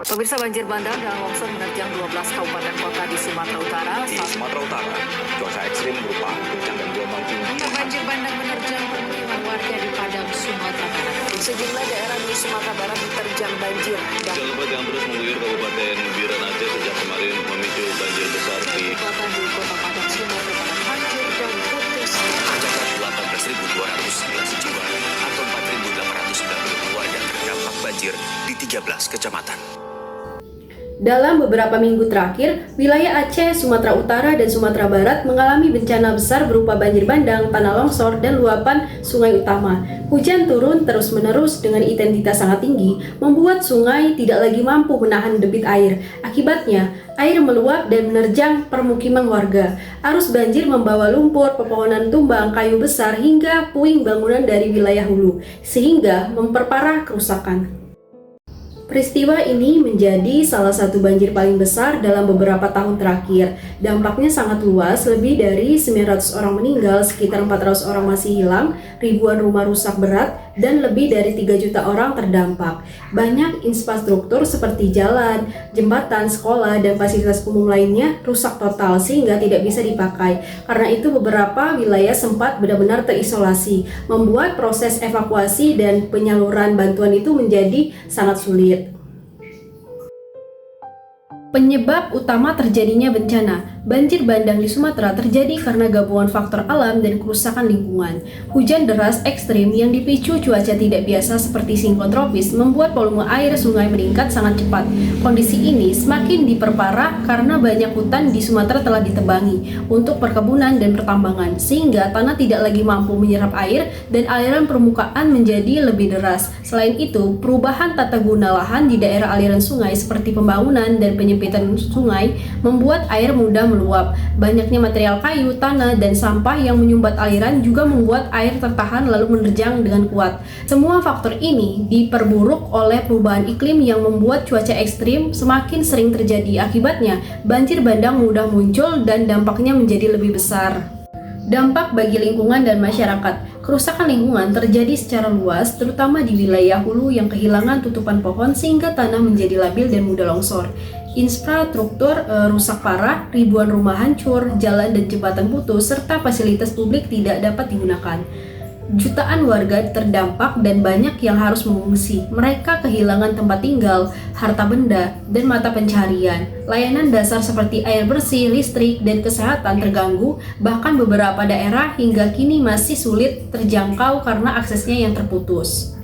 Pemirsa, banjir bandang dan longsor menerjang 12 kabupaten kota di Sumatera Utara. Di Sumatera Utara, cuaca ekstrim berupa hujan dan gelombang tinggi. Banjir bandang menerjang permukiman warga di Padang, Sumatera Barat. Sejumlah daerah di Sumatera Barat diterjang banjir. Hujan lebat yang terus mengguyur Kabupaten Biren Aceh sejak kemarin memicu banjir besar di Kabupaten di Kota Padang, Sumatera Barat hancur dan putus. Tercatat 18.211 jiwa atau 4.890 warga terdampak banjir di 13 kecamatan. Dalam beberapa minggu terakhir, wilayah Aceh, Sumatera Utara, dan Sumatera Barat mengalami bencana besar berupa banjir bandang, tanah longsor, dan luapan sungai utama. Hujan turun terus-menerus dengan intensitas sangat tinggi, membuat sungai tidak lagi mampu menahan debit air. Akibatnya, air meluap dan menerjang permukiman warga. Arus banjir membawa lumpur, pepohonan tumbang, kayu besar, hingga puing bangunan dari wilayah hulu, sehingga memperparah kerusakan. Peristiwa ini menjadi salah satu banjir paling besar dalam beberapa tahun terakhir. Dampaknya sangat luas, lebih dari 900 orang meninggal, sekitar 400 orang masih hilang, ribuan rumah rusak berat, dan lebih dari 3 juta orang terdampak. Banyak infrastruktur seperti jalan, jembatan, sekolah, dan fasilitas umum lainnya rusak total sehingga tidak bisa dipakai. Karena itu beberapa wilayah sempat benar-benar terisolasi, membuat proses evakuasi dan penyaluran bantuan itu menjadi sangat sulit. Penyebab utama terjadinya bencana banjir bandang di Sumatera terjadi karena gabungan faktor alam dan kerusakan lingkungan. Hujan deras ekstrim yang dipicu cuaca tidak biasa seperti siklon tropis membuat volume air sungai meningkat sangat cepat. Kondisi ini semakin diperparah karena banyak hutan di Sumatera telah ditebangi untuk perkebunan dan pertambangan, sehingga tanah tidak lagi mampu menyerap air dan aliran permukaan menjadi lebih deras. Selain itu, perubahan tata guna lahan di daerah aliran sungai seperti pembangunan dan penyempitan sungai membuat air mudah meluap. Banyaknya material kayu, tanah, dan sampah yang menyumbat aliran juga membuat air tertahan lalu menerjang dengan kuat. Semua faktor ini diperburuk oleh perubahan iklim yang membuat cuaca ekstrim semakin sering terjadi. Akibatnya, banjir bandang mudah muncul dan dampaknya menjadi lebih besar. Dampak bagi lingkungan dan masyarakat. Kerusakan lingkungan terjadi secara luas, terutama di wilayah hulu yang kehilangan tutupan pohon sehingga tanah menjadi labil dan mudah longsor. Infrastruktur rusak parah, ribuan rumah hancur, jalan dan jembatan putus, serta fasilitas publik tidak dapat digunakan. Jutaan warga terdampak dan banyak yang harus mengungsi. Mereka kehilangan tempat tinggal, harta benda, dan mata pencaharian. Layanan dasar seperti air bersih, listrik, dan kesehatan terganggu, bahkan beberapa daerah hingga kini masih sulit terjangkau karena aksesnya yang terputus.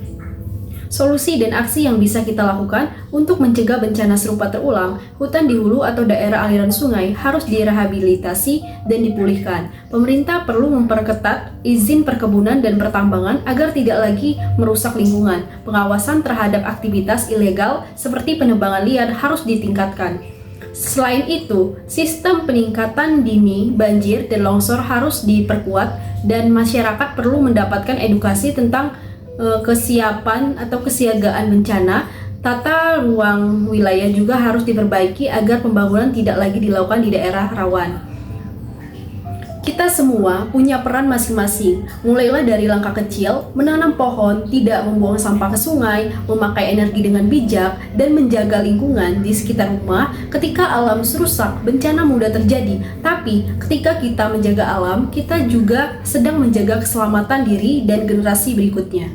Solusi dan aksi yang bisa kita lakukan untuk mencegah bencana serupa terulang, hutan di hulu atau daerah aliran sungai harus direhabilitasi dan dipulihkan. Pemerintah perlu memperketat izin perkebunan dan pertambangan agar tidak lagi merusak lingkungan. Pengawasan terhadap aktivitas ilegal seperti penebangan liar harus ditingkatkan. Selain itu, sistem peningkatan dini banjir dan longsor harus diperkuat dan masyarakat perlu mendapatkan edukasi tentang kesiapan atau kesiagaan bencana. Tata ruang wilayah juga harus diperbaiki agar pembangunan tidak lagi dilakukan di daerah rawan. Kita semua punya peran masing-masing, mulailah dari langkah kecil, menanam pohon, tidak membuang sampah ke sungai, memakai energi dengan bijak, dan menjaga lingkungan di sekitar rumah. Ketika alam rusak, bencana mudah terjadi, tapi ketika kita menjaga alam, kita juga sedang menjaga keselamatan diri dan generasi berikutnya.